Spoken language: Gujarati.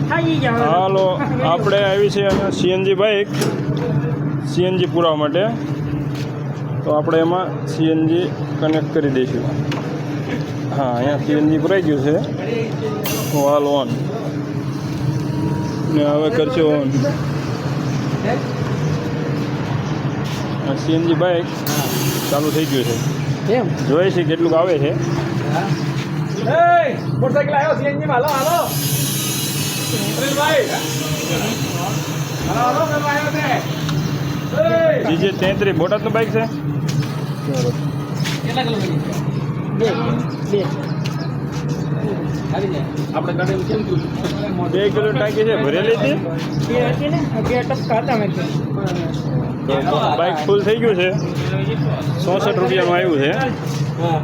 હાલો આપણે આવી છે અહીંયા સીએનજી બાઇક સીએનજી પુરાવા માટે તો આપણે એમાં સીએનજી કનેક્ટ કરી દઈશું હા અહીંયા સીએનજી પુરાઈ ગયું છે વાલ ઓન ને હવે કરશે ઓન સીએનજી બાઇક ચાલુ થઈ ગયું છે એમ જોઈએ છે કેટલું આવે છે મોટરસાઇકલ આવ્યો સીએનજી માં હાલો ભાઈ હાલો આવ્યો છે જીજે 33 બોટાદનું બાઇક છે કેટલા કિલો બે આવી જાય આપણે ગાડી કેમ થયું 2 કિલો ટાંકી છે ભરેલી હતી બે હતી ને બે ટપકા હતા મેં તો બાઇક ફૂલ થઈ ગયું છે 64 રૂપિયાનું આવ્યું છે હા